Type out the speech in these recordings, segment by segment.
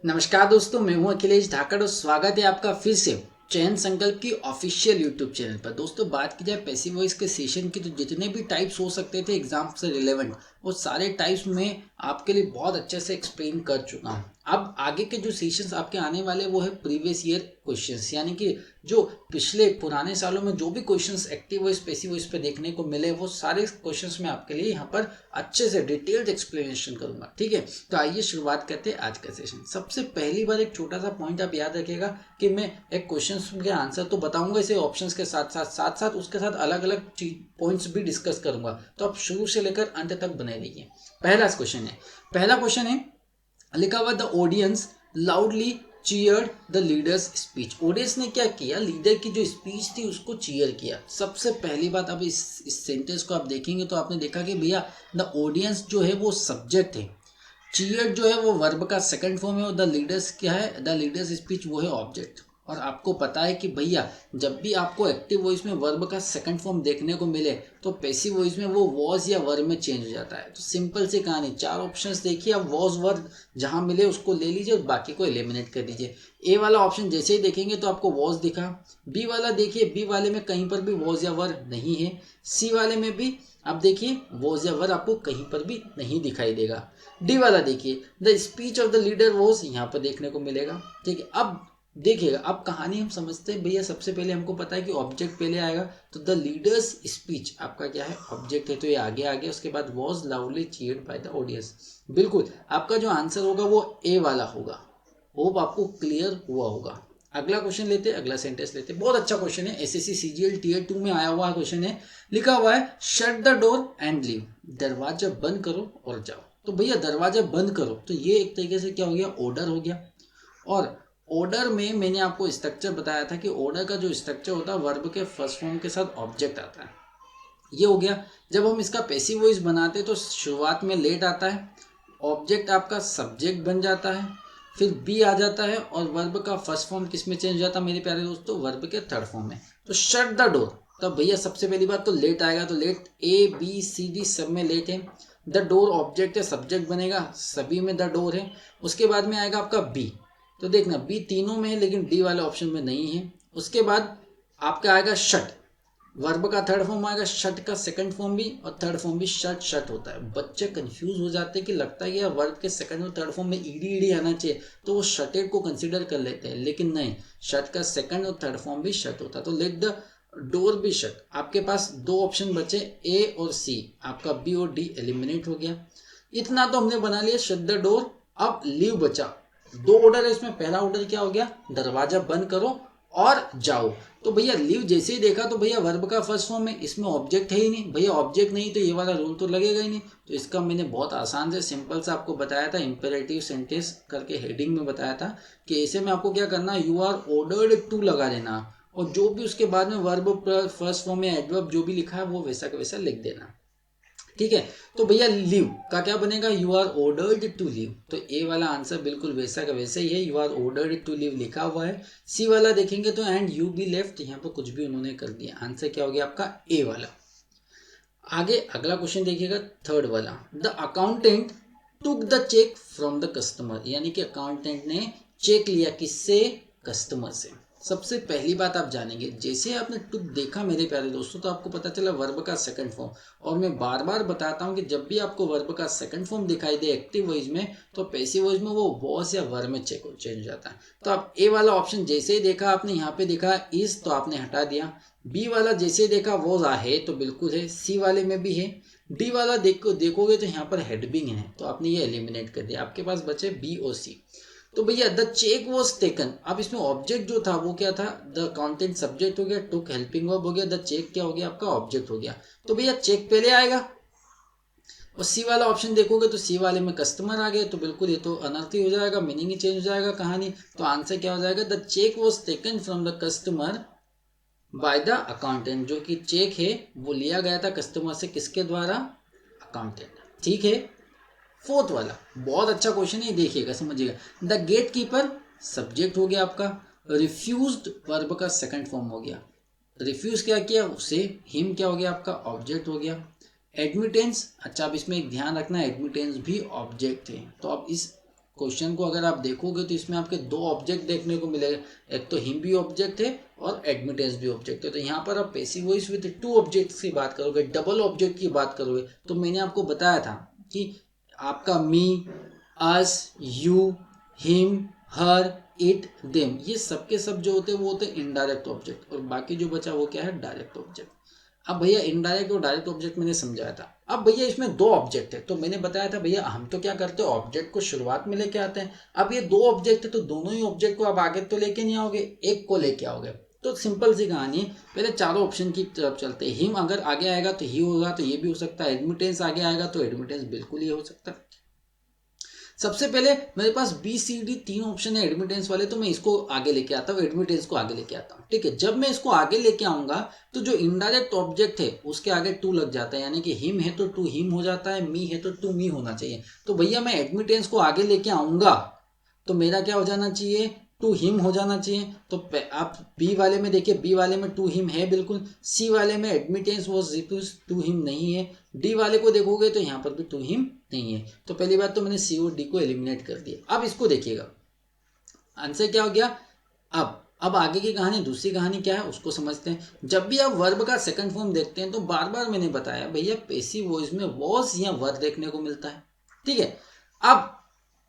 नमस्कार दोस्तों, मैं हूं अखिलेश धाकड़ और स्वागत है आपका फिर से चयन संकल्प की ऑफिशियल यूट्यूब चैनल पर। दोस्तों, बात की जाए पैसिव वॉइस के सेशन की तो जितने भी टाइप्स हो सकते थे एग्जाम से रिलेवेंट, वो सारे टाइप्स में आपके लिए बहुत अच्छे से एक्सप्लेन कर चुका हूं। अब आगे के जो सेशंस आपके आने वाले वो है प्रीवियस ईयर क्वेश्चंस, यानी कि जो पिछले पुराने सालों में जो भी questions active voice passive voice पे देखने को मिले वो सारे क्वेश्चंस मैं आपके लिए यहाँ पर अच्छे से डिटेल्ड एक्सप्लेनेशन करूंगा। ठीक है, तो आइए शुरुआत करते हैं आज का सेशन। सबसे पहली बार एक छोटा सा पॉइंट आप याद रखिएगा कि मैं एक क्वेश्चन के आंसर तो बताऊंगा इसे ऑप्शंस के साथ साथ उसके साथ अलग अलग पॉइंट्स भी डिस्कस करूंगा, तो आप शुरू से लेकर अंत तक बने रहिए। पहला क्वेश्चन है लिखा हुआ the audience loudly cheered the leaders speech. Audience ने क्या किया, लीडर की जो स्पीच थी उसको चीयर किया। सबसे पहली बात, अब इस सेंटेंस को आप देखेंगे तो आपने देखा कि भैया द ऑडियंस जो है वो सब्जेक्ट है, चीयर जो है वो वर्ब का सेकंड फॉर्म है और द लीडर्स क्या है, द लीडर्स स्पीच वो है ऑब्जेक्ट। और आपको पता है कि भैया जब भी आपको एक्टिव वॉइस में वर्ब का सेकंड फॉर्म देखने को मिले तो पैसिव वॉइस में वो वॉज या वर्ब में चेंज हो जाता है। तो सिंपल सी कहानी, चार ऑप्शंस देखिए, आप वॉज वर्ब जहां मिले उसको ले लीजिए और बाकी को एलिमिनेट कर दीजिए। ए वाला ऑप्शन जैसे ही देखेंगे तो आपको वॉज दिखा। बी वाला देखिए, बी वाले में कहीं पर भी वॉज या वर्ब नहीं है। सी वाले में भी आप देखिए वॉज या वर्ब आपको कहीं पर भी नहीं दिखाई देगा। डी वाला देखिए, the speech of the leader was यहाँ पर देखने को मिलेगा। ठीक है, अब देखिएगा, अब कहानी हम समझते हैं। भैया सबसे पहले हमको पता है कि ऑब्जेक्ट पहले आएगा, तो द लीडर्स स्पीच आपका क्या है, ऑब्जेक्ट है, तो ये आगे आ गया। उसके बाद was loudly cheered by the audience. बिल्कुल आपका जो आंसर होगा वो ए वाला होगा। होप आपको क्लियर हुआ होगा। अगला क्वेश्चन लेते हैं, अगला सेंटेंस लेते हैं। बहुत अच्छा क्वेश्चन है, एसएससी सीजीएल टीयर 2 में आया हुआ क्वेश्चन है। लिखा हुआ है shut the door and leave, दरवाजा बंद करो और जाओ। तो भैया दरवाजा बंद करो, तो ये एक तरीके से क्या हो गया, ऑर्डर हो गया। और ऑर्डर में मैंने आपको स्ट्रक्चर बताया था कि ऑर्डर का जो स्ट्रक्चर होता है वर्ब के फर्स्ट फॉर्म के साथ ऑब्जेक्ट आता है। ये हो गया। जब हम इसका पैसिव वॉइस बनाते तो शुरुआत में लेट आता है, ऑब्जेक्ट आपका सब्जेक्ट बन जाता है, फिर बी आ जाता है और वर्ब का फर्स्ट फॉर्म किस में चेंज हो जाता है मेरे प्यारे दोस्तों, वर्ब के थर्ड फॉर्म में। तो शट द डोर, तब भैया सबसे पहली बात तो लेट आएगा, तो let A B C D सब में लेट है। द डोर ऑब्जेक्ट है, सब्जेक्ट बनेगा, सभी में द डोर है। उसके बाद में आएगा आपका बी, तो देखना बी तीनों में है लेकिन डी वाले ऑप्शन में नहीं है। उसके बाद आपका आएगा शट, वर्ब का थर्ड फॉर्म आएगा, शट का सेकंड फॉर्म भी और थर्ड फॉर्म भी शट शट होता है। बच्चे कंफ्यूज हो जाते हैं कि लगता है यार वर्ब के सेकंड और थर्ड फॉर्म में ईडी ईडी आना चाहिए, तो वो शटेड को कंसीडर कर लेते हैं, लेकिन नहीं, शट का सेकंड और थर्ड फॉर्म भी शट होता है। तो लेट द डोर भी शट। आपके पास दो ऑप्शन बचे, ए और सी, आपका बी और डी एलिमिनेट हो गया। इतना तो हमने बना लिया शट द डोर। अब लीव बचा, दो ऑर्डर है इसमें। पहला ऑर्डर क्या हो गया, दरवाजा बंद करो और जाओ। तो भैया लीव जैसे ही देखा तो भैया वर्ब का फर्स्ट फॉर्म है, इसमें ऑब्जेक्ट है ही नहीं। भैया ऑब्जेक्ट नहीं तो ये वाला रूल तो लगेगा ही नहीं। तो इसका मैंने बहुत आसान से सिंपल से आपको बताया था, इंपेरेटिव सेंटेंस करके हेडिंग में बताया था कि ऐसे में आपको क्या करना, यू आर ऑर्डर्ड टू लगा देना और जो भी उसके बाद में वर्ब फर्स्ट फॉर्म में एडवर्ब जो भी लिखा है वो वैसा का वैसा लिख देना। ठीक है, तो भैया लीव का क्या बनेगा, you are ordered to leave. तो ए वाला आंसर बिल्कुल वैसा का वैसा ही है, you are ordered to leave लिखा हुआ है। सी वाला देखेंगे तो एंड यू बी लेफ्ट, यहाँ पर कुछ भी उन्होंने कर दिया। आंसर क्या हो गया आपका ए वाला। आगे अगला क्वेश्चन देखिएगा, थर्ड वाला, the accountant took the cheque from the customer, यानी कि अकाउंटेंट ने चेक लिया किससे, कस्टमर से। सबसे पहली बात आप जानेंगे, जैसे आपने टुक देखा मेरे प्यारे दोस्तों तो आपको पता चला वर्ब का सेकंड फॉर्म। और मैं बार बार बताता हूं कि जब भी आपको वर्ब का सेकंड फॉर्म दिखाई दे एक्टिव वॉइस में तो पैसिव वॉइस में वो वॉज या वर्ब में चेंज हो जाता है। तो आप ए वाला ऑप्शन जैसे ही देखा आपने, यहाँ पे देखा इज तो आपने हटा दिया। बी वाला जैसे देखा वॉज है तो बिल्कुल है, सी वाले में भी है। डी वाला देखोगे तो यहाँ पर हेडबिंग है तो आपने ये एलिमिनेट कर दिया। आपके पास बचे बी और सी। तो भैया द चेक वॉज टेकन, अब इसमें ऑब्जेक्ट जो था वो क्या था, द कंटेंट सब्जेक्ट हो गया, टुक हेल्पिंग वर्ब हो गया, द चेक क्या हो गया आपका ऑब्जेक्ट हो गया। तो भैया चेक पहले आएगा। और सी वाला ऑप्शन देखोगे तो सी वाले में कस्टमर आ गए, तो बिल्कुल ये तो अनर्थी हो जाएगा, मीनिंग ही चेंज हो जाएगा कहानी। तो आंसर क्या हो जाएगा, the cheque was taken from the customer by the accountant, जो कि चेक है वो लिया गया था कस्टमर से, किसके द्वारा, अकाउंटेंट। ठीक है, फोर्थ वाला बहुत अच्छा क्वेश्चन है, देखिएगा समझिएगा। द गेट कीपर सब्जेक्ट हो गया आपका, रिफ्यूज्ड वर्ब का सेकंड फॉर्म हो गया, रिफ्यूज क्या किया उसे, हिम क्या हो गया आपका ऑब्जेक्ट हो गया। एडमिटेंस, अच्छा अब इसमें एक ध्यान रखना, एडमिटेंस भी ऑब्जेक्ट है। तो अब इस क्वेश्चन को अगर आप देखोगे तो इसमें आपके दो ऑब्जेक्ट देखने को मिलेगा, एक तो हिम भी ऑब्जेक्ट है और एडमिटेंस भी ऑब्जेक्ट है। तो यहाँ पर आप passive voice with two objects की बात करोगे, डबल ऑब्जेक्ट की बात करोगे, तो मैंने आपको बताया था कि आपका me, us, you, him, her, it, them, ये सबके सब जो होते हैं वो होते हैं इनडायरेक्ट ऑब्जेक्ट, और बाकी जो बचा वो क्या है, डायरेक्ट ऑब्जेक्ट। अब भैया इनडायरेक्ट और डायरेक्ट ऑब्जेक्ट मैंने समझाया था। अब भैया इसमें दो ऑब्जेक्ट है, तो मैंने बताया था भैया हम तो क्या करते हैं, ऑब्जेक्ट को शुरुआत में लेके आते हैं। अब ये दो ऑब्जेक्ट है तो दोनों ही ऑब्जेक्ट को आप आगे तो लेके नहीं आओगे, एक को लेके आओगे। तो सिंपल सी कहानी है, पहले चारों ऑप्शन की तरफ चलते हैं। हिम अगर आगे आएगा तो ही होगा, तो ये भी हो सकता है। एडमिटेंस आगे आएगा तो एडमिटेंस बिल्कुल ही हो सकता है। सबसे पहले मेरे पास बी सी डी तीन ऑप्शन है एडमिटेंस वाले, तो मैं इसको आगे लेके आता हूँ, एडमिटेंस को आगे लेके आता हूँ। ठीक है, जब मैं इसको आगे लेके आऊंगा तो जो इनडायरेक्ट ऑब्जेक्ट है उसके आगे टू लग जाता है, यानी कि हिम है तो टू हिम हो जाता है, मी है तो टू मी होना चाहिए। तो भैया मैं एडमिटेंस को आगे लेके आऊंगा तो मेरा क्या हो जाना चाहिए, टू हिम हो जाना चाहिए। तो आप बी वाले में देखिए, बी वाले में टू हिम है बिल्कुल, सी वाले में एडमिटेंस वॉज टू हिम नहीं है, डी वाले को देखोगे तो यहाँ पर भी टू हिम नहीं है। तो पहली बात तो मैंने सी और डी को एलिमिनेट कर दिया। अब इसको देखिएगा, आंसर क्या हो गया। अब आगे की कहानी, दूसरी कहानी क्या है उसको समझते हैं। जब भी आप वर्ब का सेकंड फॉर्म देखते हैं तो बार बार मैंने बताया भैया पैसिव वॉइस में वॉज या वर देखने को मिलता है। ठीक है, अब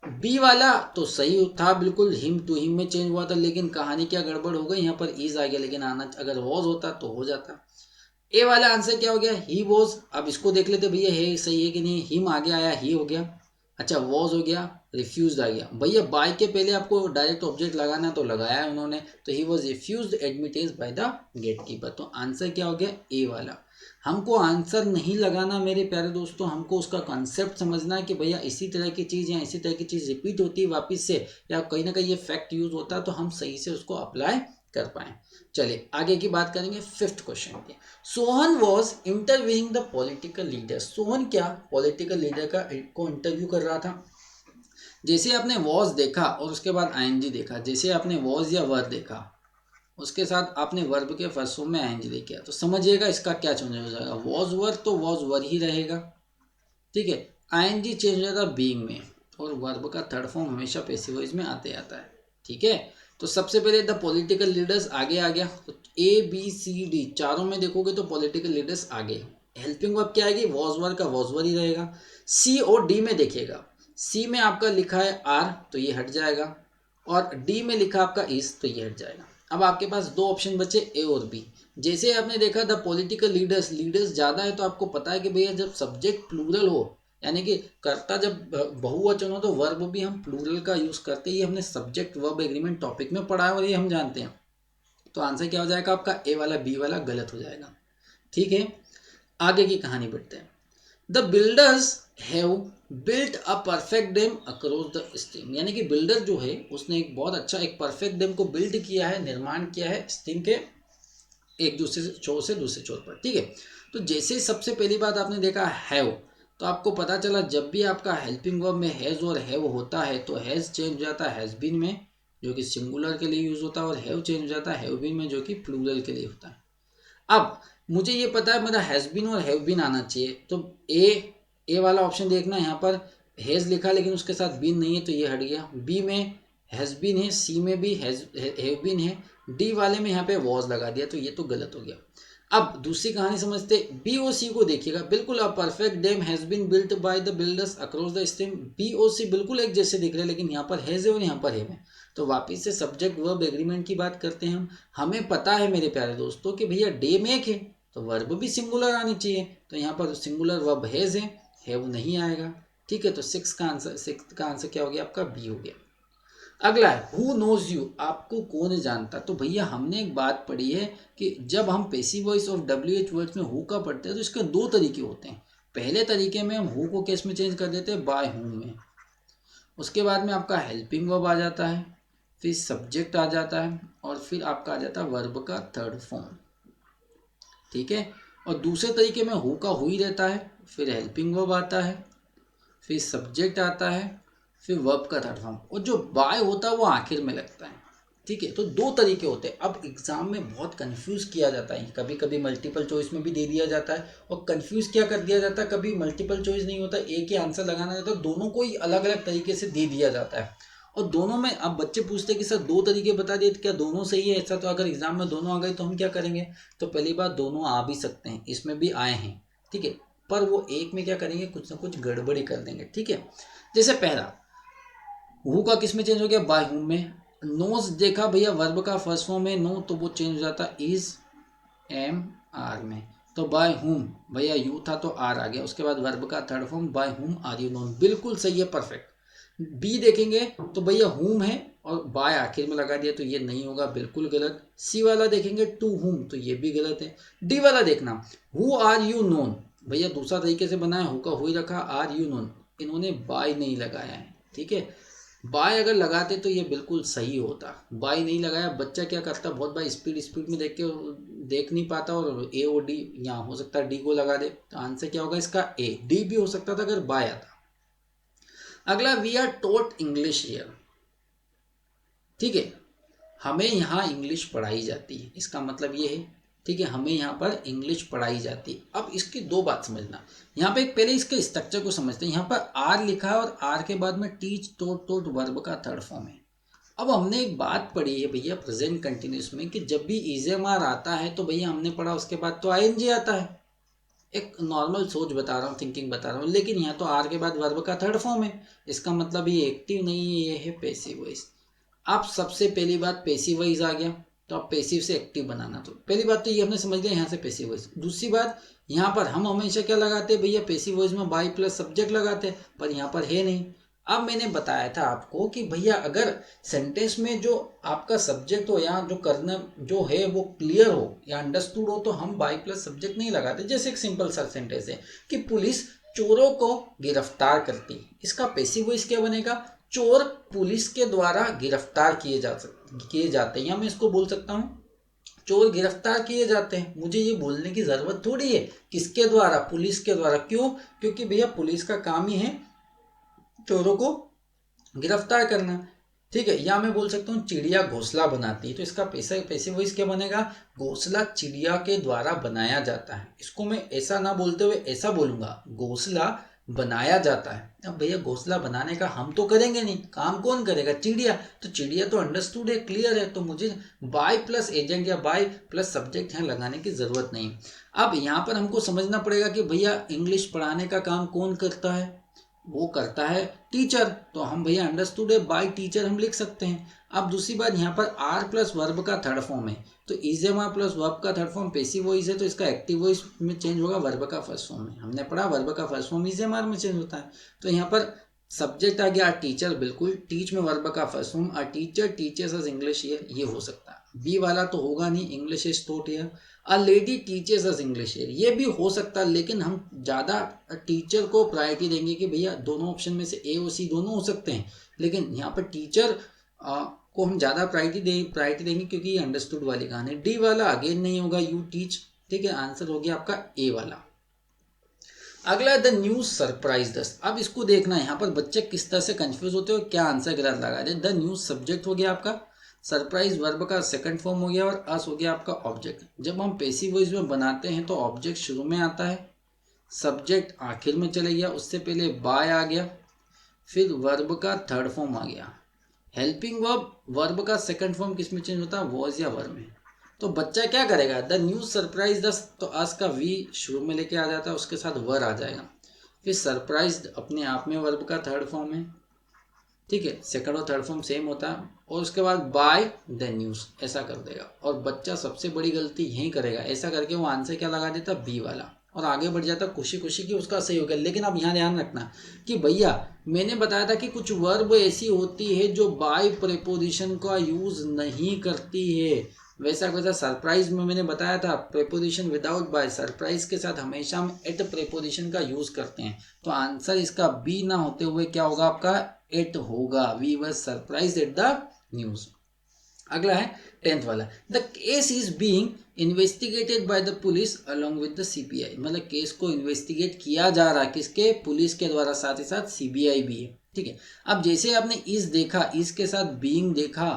बी वाला तो सही था बिल्कुल, हिम टू हिम में चेंज हुआ था, लेकिन कहानी क्या गड़बड़ हो गई, यहाँ पर इज आ गया, लेकिन आना अगर वॉज होता तो हो जाता। ए वाला आंसर क्या हो गया, ही वॉज। अब इसको देख लेते भैया है सही है कि नहीं, हिम आगे आया ही हो गया, अच्छा वॉज हो गया, रिफ्यूज आ गया। भैया बाय के पहले आपको डायरेक्ट ऑब्जेक्ट लगाना तो लगाया है उन्होंने, तो he was refuse admittance by the gate keeper. तो आंसर क्या हो गया, ए वाला। हमको आंसर नहीं लगाना मेरे प्यारे दोस्तों, हमको उसका कॉन्सेप्ट समझना है कि भैया इसी तरह की चीज़ या इसी तरह की चीज़ रिपीट होती है वापस से, या कहीं ना कहीं ये फैक्ट यूज होता है तो हम सही से उसको अप्लाई कर पाए। चलिए आगे की बात करेंगे फिफ्थ क्वेश्चन की। Sohan was interviewing the political leader. Sohan क्या पॉलिटिकल लीडर को इंटरव्यू कर रहा था। जैसे आपने वॉज देखा और उसके बाद आईएनजी देखा, जैसे आपने वॉज या वर देखा उसके साथ आपने वर्ब के फर्स्ट फॉर्म में आईएनजी लेके आया, तो समझिएगा इसका क्या चेंज हो जाएगा, वॉज वर तो वॉज वर ही रहेगा। ठीक है, आईएनजी चेंज हो जाएगा बीइंग में, और वर्ब का थर्ड फॉर्म हमेशा पैसिव वॉइस में आते आता है। ठीक है, तो सबसे पहले द पॉलिटिकल लीडर्स आगे आ गया, तो ए बी सी डी चारों में देखोगे तो पॉलिटिकल लीडर्स आगे। हेल्पिंग वर्ब क्या आएगी, वॉज वर का वॉज वर ही रहेगा। सी और डी में देखिएगा, सी में आपका लिखा है आर तो ये हट जाएगा, और डी में लिखा आपका इज तो ये हट जाएगा। अब आपके पास दो ऑप्शन बचे ए और बी। जैसे आपने देखा द पॉलिटिकल लीडर्स, लीडर्स ज़्यादा है तो आपको पता है कि भैया जब सब्जेक्ट प्लूरल हो, यानी कि कर्ता जब बहुवचन हो तो वर्ब भी हम प्लूरल का यूज़ करते हैं। ये हमने सब्जेक्ट वर्ब एग्रीमेंट टॉपिक में पढ़ा है और ये हम जानते हैं। तो आंसर क्या हो जाएगा आपका, ए वाला बी वाला गलत हो जाएगा। ठीक है, आगे की कहानी बढ़ते हैं। The builders have built a perfect dam across the stream, यानी कि बिल्डर जो है उसने एक बहुत अच्छा एक परफेक्ट डैम को बिल्ड किया है, निर्माण किया है स्ट्रीम के एक दूसरे छोर से दूसरे छोर पर। ठीक है, तो जैसे सबसे पहली बात आपने देखा हैव, तो आपको पता चला जब भी आपका हेल्पिंग वर्ब में हैज़ और हैव होता है तो हैज़ चेंज हो जाता है हैज़ बीन में जो कि सिंगुलर के लिए यूज होता है, और हैव चेंज हो जाता है हैव बीन में जो कि प्लूरल के लिए होता है। अब मुझे ये पता है मेरा हैज़ बीन और हैव बीन आना चाहिए, तो ए वाला ऑप्शन देखना, यहाँ पर हैज़ लिखा लेकिन उसके साथ बीन नहीं है तो ये हट गया। बी में हैज़ बीन है, सी में भी हैव बीन है, डी वाले में यहाँ पे वॉज लगा दिया तो ये तो गलत हो गया। अब दूसरी कहानी समझते, बी ओ सी को देखिएगा, बिल्कुल a perfect dam has been built by the builders across the stream. B O C बिल्कुल एक जैसे दिख रहे हैं लेकिन यहाँ पर हैज़ है और यहाँ पर हैव है, तो वापिस से सब्जेक्ट वर्ब एग्रीमेंट की बात करते हैं हम। हमें पता है मेरे प्यारे दोस्तों कि भैया डैम एक है तो वर्ब भी सिंगुलर आनी चाहिए, तो यहाँ पर सिंगुलर वर्ब हैज़ है वो नहीं आएगा। ठीक है, तो सिक्स का आंसर क्या हो गया आपका, बी हो गया। अगला है हु नोज यू, आपको कौन जानता। तो भैया हमने एक बात पढ़ी है कि जब हम पैसिव वॉइस और WH वर्ड्स में हु का पढ़ते हैं तो इसके दो तरीके होते हैं। पहले तरीके में हम हु को किस में चेंज कर देते हैं, बाय हुम में। उसके बाद में आपका हेल्पिंग वर्ब आ जाता है, फिर सब्जेक्ट आ जाता है, और फिर आपका आ जाता है वर्ब का थर्ड फॉर्म। ठीक है, और दूसरे तरीके में हु का हु ही रहता है, फिर हेल्पिंग वर्ब आता है, फिर सब्जेक्ट आता है, फिर वर्ब का थर्ड फॉर्म, और जो बाय होता है वो आखिर में लगता है। ठीक है। तो दो तरीके होते हैं। अब एग्जाम में बहुत कंफ्यूज किया जाता है, कभी कभी मल्टीपल चॉइस में भी दे दिया जाता है, और कंफ्यूज क्या कर दिया जाता है, कभी मल्टीपल चॉइस नहीं होता, एक ही आंसर लगाना रहता है, दोनों को ही अलग अलग तरीके से दे दिया जाता है। और दोनों में अब बच्चे पूछते हैं कि सर दो तरीके बता दिए तो क्या दोनों सही है? ऐसा तो अगर एग्जाम में दोनों आ गए तो हम क्या करेंगे? तो पहली बात, दोनों आ भी सकते हैं, इसमें भी आए हैं, ठीक है, पर वो एक में क्या करेंगे, कुछ ना कुछ गड़बड़ी कर देंगे, ठीक है। जैसे पहला, हु का किस में चेंज हो गया? बाय हुम में। नोज देखा भैया, वर्ब का फर्स्ट फॉर्म में नो, तो वो चेंज हो जाता इज एम आर में। तो बाय हुम भैया यू था तो आर आ गया, उसके बाद वर्ब का third form by whom are you known, बिल्कुल सही है, परफेक्ट। बी देखेंगे तो भैया हुम है और बाय आखिर में लगा दिया, तो ये नहीं होगा, बिल्कुल गलत। सी वाला देखेंगे टू हुम, तो ये भी गलत है। डी वाला देखना, हु आर यू नोन, भैया दूसरा तरीके से बनाया, हु का हु ही रखा, आर यू नोन, इन्होंने बाय नहीं लगाया है, ठीक है। बाय अगर लगाते तो ये बिल्कुल सही होता, बाय नहीं लगाया। बच्चा क्या करता, बहुत बार स्पीड स्पीड में देख के देख नहीं पाता और ए और डी, यहाँ हो सकता है डी को लगा दे, तो आंसर क्या होगा इसका? ए। डी भी हो सकता था अगर बाय आता। अगला, we are taught English here, ठीक है, हमें यहाँ इंग्लिश पढ़ाई जाती है, इसका मतलब ये है, ठीक है, हमें यहाँ पर इंग्लिश पढ़ाई जाती है। अब इसकी दो बात समझना, यहाँ पे पहले इसके स्ट्रक्चर को समझते हैं। यहाँ पर आर लिखा है और आर के बाद में टीच टोट टोट वर्ब का थर्ड फॉर्म है। अब हमने एक बात पढ़ी है भैया प्रेजेंट कंटिन्यूस में कि जब भी इजेएमआर आता है तो भैया हमने पढ़ा उसके बाद तो आईएनजी आता है। एक नॉर्मल सोच बता रहा हूँ, थिंकिंग बता रहा हूँ, लेकिन यहाँ तो आर के बाद वर्ब का थर्ड फॉर्म है, इसका मतलब ये एक्टिव नहीं है, ये है पैसिव वॉइस। आप सबसे पहली बात पैसिव वॉइस आ गया, तो आप पैसिव से एक्टिव बनाना, तो पहली बात तो ये हमने समझ लिया यहाँ से पैसिव वॉइस। दूसरी बात, यहाँ पर हम हमेशा क्या लगाते हैं भैया, पैसिव वॉइस में बाय प्लस सब्जेक्ट लगाते हैं, पर यहाँ पर है नहीं। अब मैंने बताया था आपको कि भैया अगर सेंटेंस में जो आपका सब्जेक्ट हो या जो करना जो है वो क्लियर हो या अंडरस्टूड हो, तो हम बाय प्लस सब्जेक्ट नहीं लगाते। जैसे एक सिंपल सा सेंटेंस है कि पुलिस चोरों को गिरफ्तार करती है, इसका पैसिव वॉइस क्या बनेगा? चोर पुलिस के द्वारा गिरफ्तार किए जाते हैं, या मैं इसको बोल सकता हूँ चोर गिरफ्तार किए जाते हैं। मुझे ये बोलने की जरूरत थोड़ी है किसके द्वारा, पुलिस के द्वारा। क्यों? क्योंकि भैया पुलिस का काम ही है चोरों को गिरफ्तार करना, ठीक है। या मैं बोल सकता हूँ चिड़िया घोंसला बनाती है, तो इसका पैसे वॉइस क्या बनेगा? घोंसला चिड़िया के द्वारा बनाया जाता है। इसको मैं ऐसा ना बोलते हुए ऐसा बोलूंगा, घोंसला बनाया जाता है। अब भैया घोंसला बनाने का हम तो करेंगे नहीं, काम कौन करेगा? चिड़िया। तो चिड़िया तो अंडरस्टूड है, क्लियर है, तो मुझे बाय प्लस एजेंट या बाय प्लस सब्जेक्ट यहाँ लगाने की जरूरत नहीं। अब यहाँ पर हमको समझना पड़ेगा कि भैया इंग्लिश पढ़ाने का काम कौन करता है? वो करता है टीचर, तो हम भैया अंडरस्टूड है बाय टीचर हम लिख सकते हैं। अब दूसरी बात, यहाँ पर आर प्लस वर्ब का थर्ड फॉर्म है, तो इजेएमआर प्लस वर्ब का थर्ड फॉर्म पैसिव वॉइस है, तो इसका एक्टिव वॉइस में चेंज होगा वर्ब का फर्स्ट फॉर्म में। हमने पढ़ा वर्ब का फर्स्ट फॉर्म इजेएमआर में चेंज होता है। तो यहाँ पर सब्जेक्ट आ गया टीचर, बिल्कुल, टीच में वर्ब का first form, a teacher teaches us English here, ये हो सकता है। बी वाला तो होगा नहीं, English is taught here, a lady teaches us English here, ये भी हो सकता है, लेकिन हम ज़्यादा टीचर को प्रायोरिटी देंगे कि भैया दोनों ऑप्शन में से ए और सी दोनों हो सकते हैं, लेकिन यहाँ पर टीचर को हम ज़्यादा प्रायोरिटी देंगे क्योंकि ये अंडरस्टूड वाली कहानी। डी वाला अगेन नहीं होगा, यू टीच, ठीक है, आंसर हो गया आपका ए वाला। अगला द न्यूज सरप्राइज दस। अब इसको देखना, यहाँ पर बच्चे किस तरह से कंफ्यूज होते हो, क्या आंसर गलत लगा दे। द न्यूज सब्जेक्ट हो गया आपका, सरप्राइज वर्ब का सेकंड फॉर्म हो गया, और अस हो गया आपका ऑब्जेक्ट। जब हम पैसिव वॉइस में बनाते हैं तो ऑब्जेक्ट शुरू में आता है, सब्जेक्ट आखिर में चले गया, उससे पहले बाय आ गया, फिर वर्ब का थर्ड फॉर्म आ गया। हेल्पिंग वर्ब का सेकंड फॉर्म किस में चेंज होता है? वॉज या वर में। तो बच्चा क्या करेगा? द न्यूज सरप्राइज दस, तो अस का वी शुरू में लेके आ जाता है, उसके साथ वर आ जाएगा। फिर सरप्राइज अपने आप में वर्ब का थर्ड फॉर्म है, ठीक है, सेकंड और थर्ड फॉर्म सेम होता है, और उसके बाद बाय द न्यूज ऐसा कर देगा। और बच्चा सबसे बड़ी गलती यही करेगा, ऐसा करके वो आंसर क्या लगा देता? बी वाला, और आगे बढ़ जाता खुशी खुशी कि उसका सही हो गया। लेकिन अब यहाँ ध्यान रखना कि भैया मैंने बताया था कि कुछ वर्ब ऐसी होती है जो बाय प्रेपोजिशन का यूज नहीं करती है, वैसा सरप्राइज में मैंने बताया था प्रेपोजिशन विदाउट बाय, सरप्राइज के साथ हमेशा हम एट प्रेपोजिशन का यूज करते हैं। तो आंसर इसका बी ना होते हुए क्या होगा आपका? एट होगा। We were surprise at the news. अगला है 10th वाला, the case is being investigated by the police along with the CBI, मतलब केस को इन्वेस्टिगेट किया जा रहा है किसके? पुलिस के द्वारा, साथ ही साथ सीबीआई भी है, ठीक है। अब जैसे आपने इस देखा, इसके साथ बीइंग देखा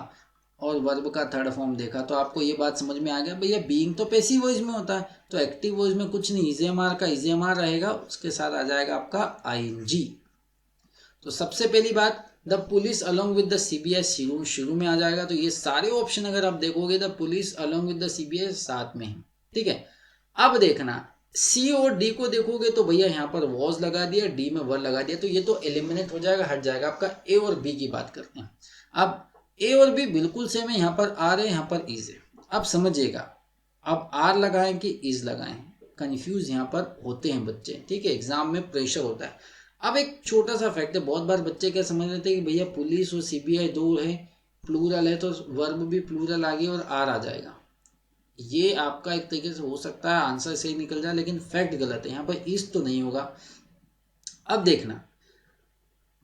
और वर्ब का थर्ड फॉर्म देखा तो आपको ये बात समझ में आ गया भैया बीइंग तो पैसिव वॉइस में होता है, तो एक्टिव वॉइस में कुछ नहीं, इजेएमआर का इजेएमआर रहेगा, उसके साथ आ जाएगा आपका आईएनजी। तो सबसे पहली बात the police along with the CBI शुरू में आ जाएगा, तो ये सारे ऑप्शन अगर आप देखोगे the police along with the CBI साथ में है, ठीक है। अब देखना सी और डी को देखोगे तो भैया यहाँ पर वॉज लगा दिया, डी में वर लगा दिया, तो ये तो एलिमिनेट हो जाएगा, हट जाएगा। आपका ए और बी की बात करते हैं। अब ए और बी बिल्कुल सेम है, यहाँ पर आर है, यहाँ पर इज है। अब समझिएगा, अब आर लगाएं कि इज लगाएं, कंफ्यूज यहाँ पर होते हैं बच्चे, ठीक है, एग्जाम में प्रेशर होता है। अब एक छोटा सा फैक्ट है, बहुत बार बच्चे क्या समझ लेते हैं कि भैया पुलिस और सीबीआई दो है, प्लूरल है, तो वर्ब भी प्लूरल आ गया और आर आ जाएगा। ये आपका एक तरीके से हो सकता है आंसर सही निकल जाए, लेकिन फैक्ट गलत है, यहाँ पर इस तो नहीं होगा। अब देखना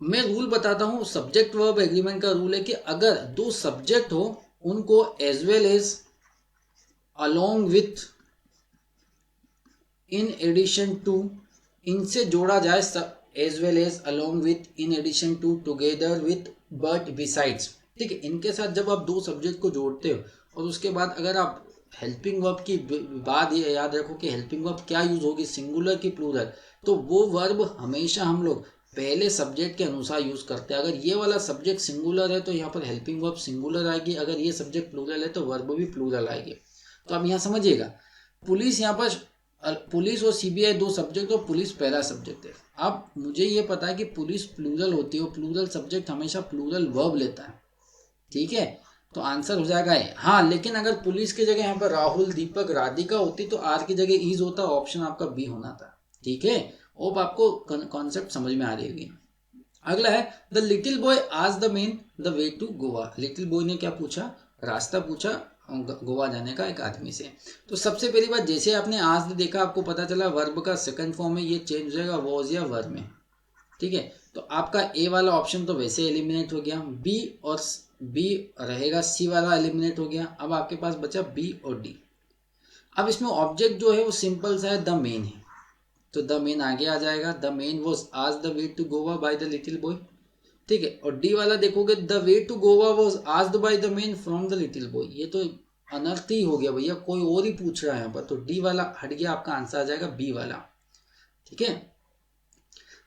मैं रूल बताता हूँ, सब्जेक्ट वर्ब एग्रीमेंट का रूल है कि अगर दो सब्जेक्ट हो उनको as well as, along with, in addition to, इनसे जोड़ा जाए, as well as, along with, in addition to, together with, but besides, ठीक है। इनके साथ जब आप दो सब्जेक्ट को जोड़ते हो और उसके बाद अगर आप हेल्पिंग वर्ब की बात ये याद रखो कि हेल्पिंग वर्ब क्या यूज होगी, सिंगुलर की प्लूरल, तो वो वर्ब हमेशा हम लोग पहले सब्जेक्ट के अनुसार यूज करते हैं। अगर ये वाला सब्जेक्ट सिंगुलर है तो यहाँ पर हेल्पिंग वर्ब सिंगुलर आएगी, अगर ये सब्जेक्ट प्लूरल है तो वर्ब भी प्लूरल आएगी। तो अब यहाँ समझिएगा, पुलिस यहाँ पर, पुलिस और सीबीआई दो सब्जेक्ट और पुलिस पहला सब्जेक्ट है। अब मुझे ये पता है कि पुलिस प्लूरल होती है और प्लूरल सब्जेक्ट हमेशा प्लूरल वर्ब लेता है, ठीक है, तो आंसर हो जाएगा ए। हाँ, लेकिन अगर पुलिस की जगह यहाँ पर राहुल, दीपक, राधिका होती तो आर की जगह इज होता, ऑप्शन आपका बी होना था, ठीक है। अब आपको कॉन्सेप्ट समझ में आ रही होगी। अगला है द लिटिल बॉय आज the man the way to Goa. Little boy ने क्या पूछा, रास्ता पूछा गोवा जाने का एक आदमी से। तो सबसे पहली बात, जैसे आपने आज देखा आपको पता चला वर्ब का सेकंड फॉर्म में ये चेंज हो जाएगा वॉज या वर में, ठीक है। तो आपका ए वाला ऑप्शन तो वैसे एलिमिनेट हो गया, बी और बी रहेगा, सी वाला एलिमिनेट हो गया। अब आपके पास बचा बी और डी। अब इसमें ऑब्जेक्ट जो है वो सिंपल सा है, द मेन है, तो द मेन आगे आ जाएगा, द मेन वॉज आज the way to Goa by the little boy, ठीक है। और डी वाला देखोगे the way to Goa was asked by the man from the little boy, ये तो अनर्थ ही हो गया भैया, कोई और ही पूछ रहा है यहाँ पर, तो डी वाला हट गया, आपका आंसर आ जाएगा बी वाला, ठीक है।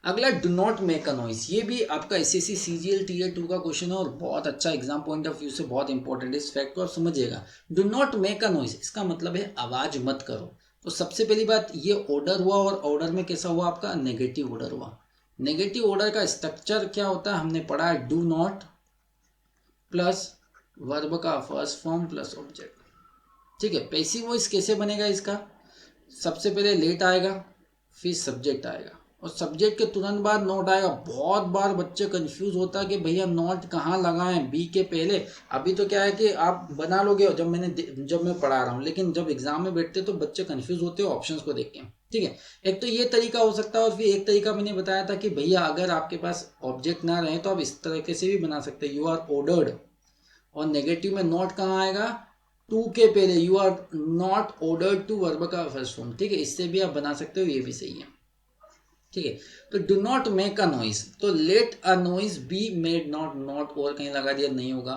अगला do not make a noise, ये भी आपका एसएससी सीजीएल टीयर 2 का क्वेश्चन है और बहुत अच्छा एग्जाम पॉइंट ऑफ व्यू से बहुत इंपॉर्टेंट है, इस फैक्ट को आप समझिएगा। Do not make a noise इसका मतलब है आवाज मत करो। तो सबसे पहली बात, ये ऑर्डर हुआ और ऑर्डर में कैसा हुआ, आपका नेगेटिव ऑर्डर हुआ। नेगेटिव ऑर्डर का स्ट्रक्चर क्या होता है, हमने पढ़ा है, डू नॉट प्लस वर्ब का फर्स्ट फॉर्म प्लस ऑब्जेक्ट, ठीक है। पैसिव वॉइस कैसे बनेगा इसका, सबसे पहले लेट आएगा, फिर सब्जेक्ट आएगा और सब्जेक्ट के तुरंत बाद नोट आएगा। बहुत बार बच्चे कंफ्यूज होता है कि भैया नोट कहाँ लगाएं, बी के पहले। अभी तो क्या है कि आप बना लोगे जब मैं पढ़ा रहा हूँ, लेकिन जब एग्जाम में बैठते तो बच्चे कंफ्यूज होते हैं ऑप्शंस को देख के, ठीक है। एक तो ये तरीका हो सकता है और फिर एक तरीका मैंने बताया था कि भैया अगर आपके पास ऑब्जेक्ट ना रहे तो आप इस तरीके से भी बना सकते हैं, यू आर ऑर्डर्ड, और नेगेटिव में नॉट कहाँ आएगा, टू के पहले, you are not ordered to verb का फर्स्ट फॉर्म, ठीक है। इससे भी आप बना सकते हो, ये भी सही है, ठीक है। तो do not make a noise, तो let a noise be made, not, not और कहीं लगा दिया, नहीं होगा।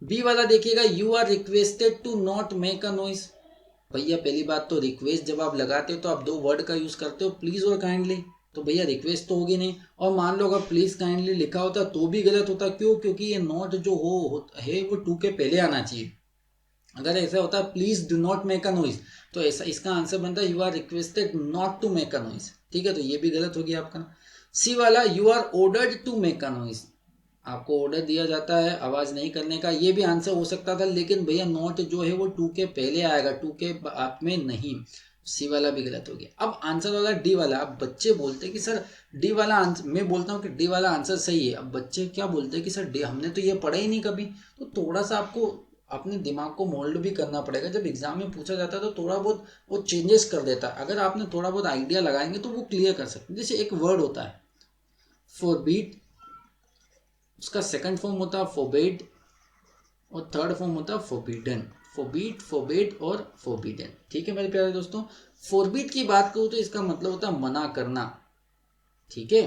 बी वाला देखिएगा, you are requested to not make a noise. भैया पहली बात तो रिक्वेस्ट जब आप लगाते हो तो आप दो वर्ड का यूज करते हो, प्लीज और काइंडली, तो भैया रिक्वेस्ट तो होगी नहीं। और मान लो अगर प्लीज काइंडली लिखा होता तो भी गलत होता, क्यों, क्योंकि ये नॉट जो है वो टू के पहले आना चाहिए। अगर ऐसा होता है please do not make a noise, तो ऐसा इसका आंसर बनता है you are requested not to make a noise, ठीक है। तो ये भी गलत हो गया आपका। सी वाला, you are ordered to make a noise, आपको ऑर्डर दिया जाता है आवाज नहीं करने का, ये भी आंसर हो सकता था, लेकिन भैया नॉट जो है वो टू के पहले आएगा, टू के बाद में नहीं। सी वाला भी गलत हो गया। अब आंसर वाला डी वाला, अब बच्चे बोलते हैं कि सर डी वाला आंसर, मैं बोलता हूँ कि डी वाला आंसर सही है, अब बच्चे क्या बोलते हैं कि सर डी, हमने तो ये पढ़ा ही नहीं कभी। तो थोड़ा सा आपको अपने दिमाग को मोल्ड भी करना पड़ेगा, जब एग्जाम में पूछा जाता है तो थोड़ा बहुत वो चेंजेस कर देता है। अगर आपने थोड़ा बहुत आइडिया लगाएंगे तो वो क्लियर कर सकते हैं। जैसे एक वर्ड होता है फॉरबीड, उसका सेकंड फॉर्म होता है फॉरबेड और थर्ड फॉर्म होता है फॉरबिडन, फॉरबीड, फॉरबेड और फॉरबिडन, ठीक है मेरे प्यारे दोस्तों। फॉरबीड की बात करूँ तो इसका मतलब होता है मना करना, ठीक है।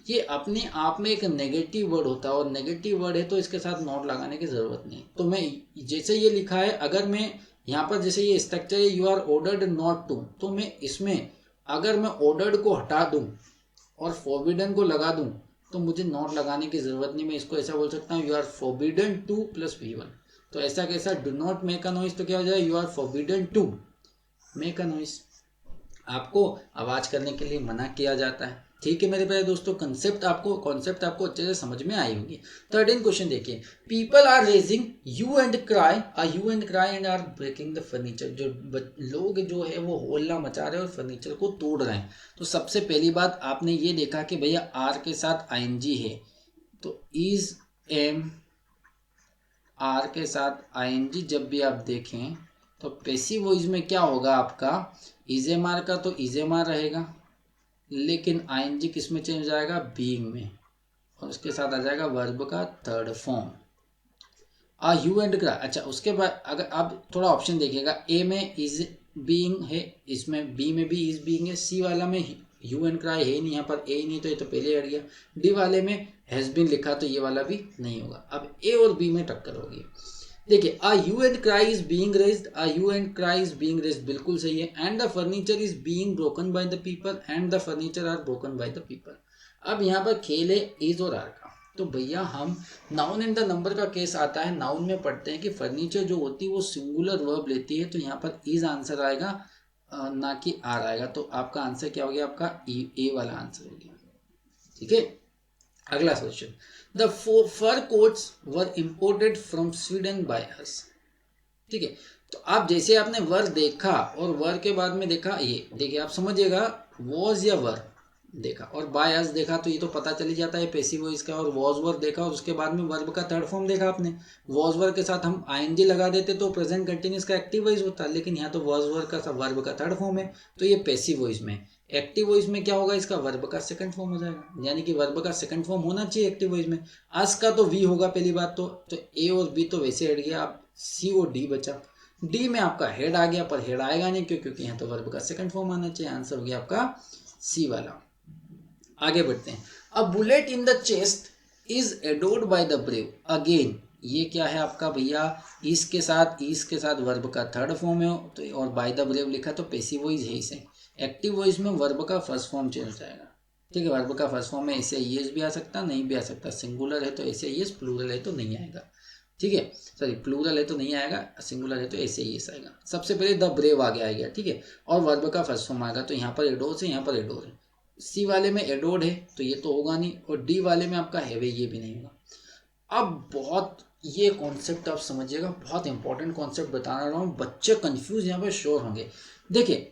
ये अपने आप में एक नेगेटिव वर्ड होता है और नेगेटिव वर्ड है तो इसके साथ नॉट लगाने की ज़रूरत नहीं। तो मैं जैसे ये लिखा है, अगर मैं यहाँ पर जैसे ये स्ट्रक्चर है you are ordered not to, तो मैं इसमें अगर मैं ऑर्डर्ड को हटा दूँ और फॉरबिडन को लगा दूँ तो मुझे नॉट लगाने की ज़रूरत नहीं। मैं इसको ऐसा बोल सकता हूँ you are forbidden to plus V1। तो ऐसा कैसा, do not make a noise तो क्या हो जाए you are forbidden to make a noise. आपको आवाज करने के लिए मना किया जाता है। ठीक है मेरे प्यारे दोस्तों, कॉन्सेप्ट आपको अच्छे से समझ में आई होगी। 13 क्वेश्चन देखिए, people are raising hue and cry and are breaking the furniture. जो लोग जो है वो होल्ला मचा रहे हैं और फर्नीचर को तोड़ रहे हैं। तो सबसे पहली बात आपने ये देखा कि भैया आर के साथ आईएनजी है, तो इज एम आर के साथ आईएनजी जब भी आप देखें तो पैसिव वॉइस में क्या होगा आपका, इजेमार का तो इजेमार रहेगा, लेकिन आईएनजी किस में चेंज हो जाएगा, बीइंग में, और उसके साथ आ जाएगा वर्ब का थर्ड फॉर्म आ यू एंड क्राई। अच्छा उसके बाद अगर आप थोड़ा ऑप्शन देखिएगा, ए में इज बीइंग है, इसमें बी में भी इज बीइंग है, सी वाला में यू एंड क्राई है नहीं, यहाँ पर ए नहीं तो ये तो पहले हट गया, डी वाले में हैज बीन लिखा तो ये वाला भी नहीं होगा। अब ए और बी में टक्कर होगी। देखिए a hue and cry is being raised, a hue and cry is being raised बिल्कुल सही है। And the furniture is being broken by the people, and the furniture are broken by the people. अब यहाँ पर खेल है is और are का। तो भैया हम नाउन एंड द नंबर का केस आता है, नाउन में पढ़ते हैं कि फर्नीचर जो होती है वो सिंगुलर वर्ब लेती है, तो यहाँ पर इज आंसर आएगा ना कि आर आएगा। तो आपका आंसर क्या हो गया, आपका ए वाला आंसर हो गया। ठीक है, अगला question, the fur coats were imported from Sweden by us. ठीक है, तो आप जैसे आपने वर देखा और वर के बाद में देखा, ये देखिए आप समझिएगा वॉज या वर देखा और बाय अस देखा तो ये तो पता चली जाता है पैसिव वॉइस का, और वॉज वर देखा और उसके बाद में वर्ब का थर्ड फॉर्म देखा आपने, वॉज वर के साथ हम आईएनजी लगा देते तो प्रेजेंट कंटिन्यूस का एक्टिव वॉइस होता, लेकिन यहाँ तो वॉज वर का वर्ब का थर्ड फॉर्म है, तो ये पैसिव वॉइस में। एक्टिव वॉइस में क्या होगा, इसका वर्ब का सेकंड फॉर्म हो जाएगा, यानी कि वर्ब का सेकंड फॉर्म होना चाहिए एक्टिव वॉइस में। अस का तो वी होगा पहली बात तो ए और बी तो वैसे हट गया, आप सी और डी बचा। डी में आपका हेड आ गया, पर हेड आएगा नहीं क्यों, क्योंकि यहाँ तो वर्ब का सेकंड फॉर्म आना चाहिए। आंसर हो गया आपका सी वाला। आगे बढ़ते हैं, a bullet in the chest is adored by the brave. Again ये क्या है आपका भैया, इस के साथ वर्ब का थर्ड फॉर्म है तो, और बाय द ब्रेव लिखा तो पैसिव वॉइस है इसे। एक्टिव वॉइस में वर्ब का फर्स्ट फॉर्म चेंज हो जाएगा। ठीक है, वर्ब का फर्स्ट फॉर्म में ऐसे ईएस भी आ सकता, नहीं भी आ सकता, सिंगुलर है तो ऐसे ईएस, प्लूरल है तो नहीं आएगा। ठीक है, सॉरी प्लूरल है तो नहीं आएगा, सिंगुलर है तो ऐसे ईएस आएगा। सबसे पहले द ब्रेव आगे आएगा, ठीक है, और वर्ब का फर्स्ट फॉर्म आएगा, तो यहाँ पर एडोर से यहाँ पर एडोर है, सी वाले में एडोर्ड है तो ये तो होगा नहीं, और डी वाले में आपका हैवे ये भी नहीं होगा। अब बहुत ये कॉन्सेप्ट आप समझिएगा, बहुत इंपॉर्टेंट कॉन्सेप्ट बता रहा हूँ, बच्चे कंफ्यूज यहाँ पर श्योर होंगे। देखिए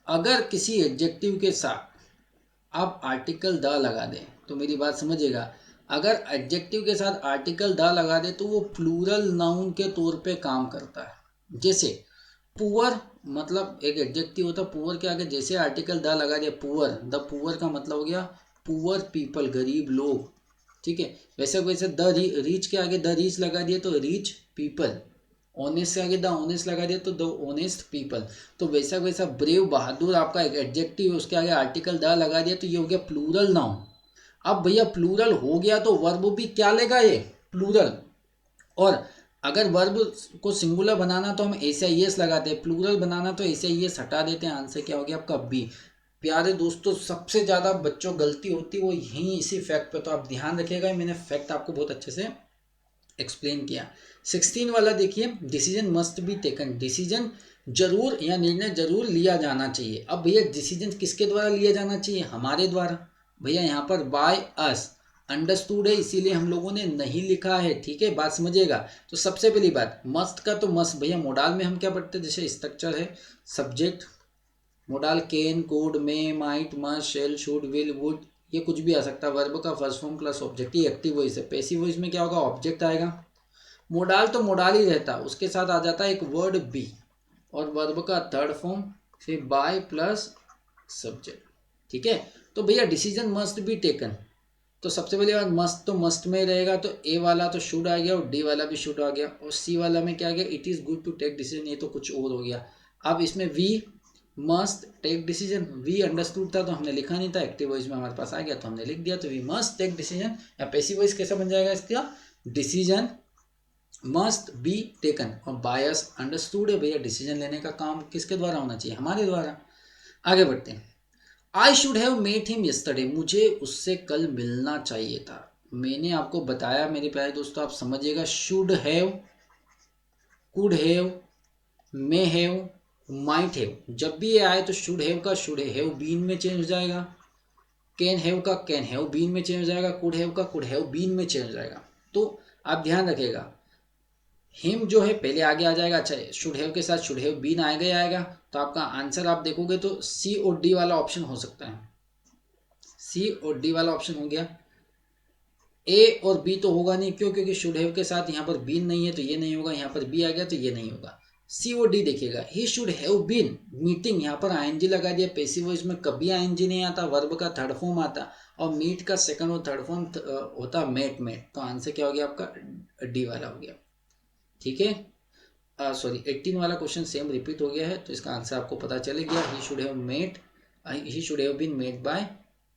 अगर किसी एडजेक्टिव के साथ आप आर्टिकल द लगा दें तो मेरी बात समझिएगा, अगर एडजेक्टिव के साथ आर्टिकल द लगा दे तो वो प्लूरल नाउन के तौर पे काम करता है। जैसे पुअर मतलब एक एडजेक्टिव होता है, पुअर के आगे जैसे आर्टिकल द लगा दिया, पुअर, द पुअर का मतलब हो गया पुअर पीपल, गरीब लोग। ठीक है, वैसे वैसे द रीच के आगे द रीच लगा दिया तो रिच पीपल, ऑनेस्ट के आगे द ऑनेस्ट लगा दिया तो द ऑनेस्ट पीपल। तो वैसा वैसा ब्रेव बहादुर आपका एक एडजेक्टिव है, उसके आगे आर्टिकल द लगा दिया तो ये हो गया प्लूरल नाउन। अब भैया प्लूरल हो गया तो वर्ब भी क्या लेगा, ये प्लूरल। और अगर वर्ब को सिंगुलर बनाना तो हम ऐसे एस लगाते हैं, प्लूरल बनाना तो ऐसे एस हटा देते हैं। आंसर क्या हो गया आपका बी। प्यारे दोस्तों सबसे ज़्यादा बच्चों गलती होती है वो यहीं इसी फैक्ट पे, तो आप ध्यान रखिएगा, मैंने फैक्ट आपको बहुत अच्छे से एक्सप्लेन किया। 16 वाला देखिए, decision must be taken, decision जरूर या निर्णय जरूर लिया जाना चाहिए। अब भैया डिसीजन किसके द्वारा लिया जाना चाहिए, हमारे द्वारा। भैया यहाँ पर बाय अस अंडरस्टूड है इसीलिए हम लोगों ने नहीं लिखा है। ठीक है, बात समझिएगा। तो सबसे पहली बात मस्ट का तो मस्ट, भैया मोडाल में हम क्या पढ़ते हैं, जैसे स्ट्रक्चर है सब्जेक्ट मोडाल कैन कोड में might must shell should will would, ये कुछ भी आ सकता है। वर्ब का फर्स्ट फॉर्म प्लस ऑब्जेक्ट, ये एक्टिव वॉइस है। पैसिव वॉइस में क्या होगा, ऑब्जेक्ट आएगा। मोडाल तो मोडाल ही रहता है, उसके साथ आ जाता है एक वर्ड बी, और वर्ब का थर्ड फॉर्म फिर बाय प्लस सब्जेक्ट। ठीक है, तो भैया डिसीजन मस्ट बी टेकन, तो सबसे पहले बात मस्ट तो मस्ट में रहेगा, तो ए वाला तो शुड आ गया और डी वाला भी शुड आ गया, और सी वाला में क्या आ गया, it is good to take decision, ये तो कुछ और हो गया। अब इसमें we must take decision, we understood था तो हमने लिखा नहीं था, एक्टिव वॉइस में हमारे पास आ गया तो हमने लिख दिया, तो वी मस्ट टेक डिसीजन। या पैसिव वॉइस कैसा बन जाएगा इसका, डिसीजन मस्ट बी टेकन, और बायस अंडरस्टूड है भैया डिसीजन लेने का काम किसके द्वारा होना चाहिए, हमारे द्वारा। आगे बढ़ते हैं। I should have met him yesterday, मुझे उससे कल मिलना चाहिए था। मैंने आपको बताया मेरे प्यारे दोस्तों, आप समझिएगा, should have, could have, may have, might have, जब भी ये आए तो शुड हैव का शुड हैव बीन में चेंज हो जाएगा, कैन हैव का कैन हैव बीन में चेंज हो जाएगा, कुड हैव का कुड हैव बीन में चेंज हो जाएगा। तो आप ध्यान रखिएगा, हिम जो है पहले आगे आ जाएगा। अच्छा, शुड हैव के साथ शुड हैव बीन आएगा ही आएगा, तो आपका आंसर आप देखोगे तो सी और डी वाला ऑप्शन हो सकता है, सी और डी वाला ऑप्शन हो गया। ए और बी तो होगा नहीं, क्यों, क्योंकि शुड हैव के साथ यहाँ पर बीन नहीं है तो ये नहीं होगा, यहाँ पर बी आ गया तो ये नहीं होगा। सी और डी देखिएगा, he should have been meeting, यहाँ पर आईएनजी लगा दिया, पैसिव वॉइस में कभी आईएनजी नहीं आता, वर्ब का थर्ड फॉर्म आता, और मीट का सेकंड और थर्ड फॉर्म होता मेट मेट, तो आंसर क्या हो गया आपका, डी वाला हो गया। ठीक है, सॉरी 18 वाला क्वेश्चन सेम रिपीट हो गया है, तो इसका आंसर आपको पता चले गया, he should have been made by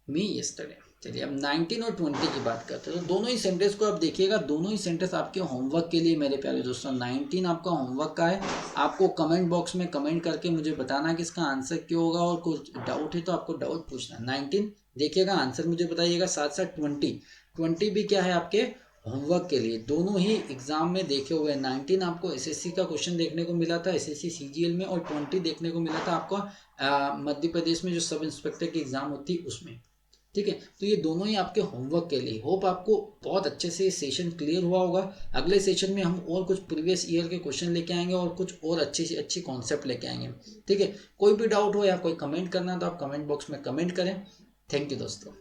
me yesterday. चलिए अब 19 और 20 की बात करते हैं, तो दोनों ही सेंटेंस को आप देखिएगा, दोनों ही सेंटेंस आपके होमवर्क के लिए मेरे प्यारे दोस्तों। 19 आपका होमवर्क का है, आपको कमेंट बॉक्स में कमेंट करके मुझे बताना कि इसका आंसर क्या होगा, और कुछ डाउट है तो आपको डाउट पूछना। 19 देखिएगा, आंसर मुझे बताइएगा, साथ साथ 20 भी क्या है आपके होमवर्क के लिए, दोनों ही एग्जाम में देखे हुए हैं। 19 आपको एसएससी का क्वेश्चन देखने को मिला था, एसएससी सीजीएल में, और 20 देखने को मिला था आपको मध्य प्रदेश में जो सब इंस्पेक्टर की एग्जाम होती है उसमें। ठीक है, तो ये दोनों ही आपके होमवर्क के लिए। होप आपको बहुत अच्छे से सेशन क्लियर हुआ होगा। अगले सेशन में हम और कुछ प्रीवियस ईयर के क्वेश्चन लेके आएंगे और कुछ और अच्छी से अच्छी कॉन्सेप्ट लेके आएंगे। ठीक है, कोई भी डाउट हो या कोई कमेंट करना तो आप कमेंट बॉक्स में कमेंट करें। थैंक यू दोस्तों।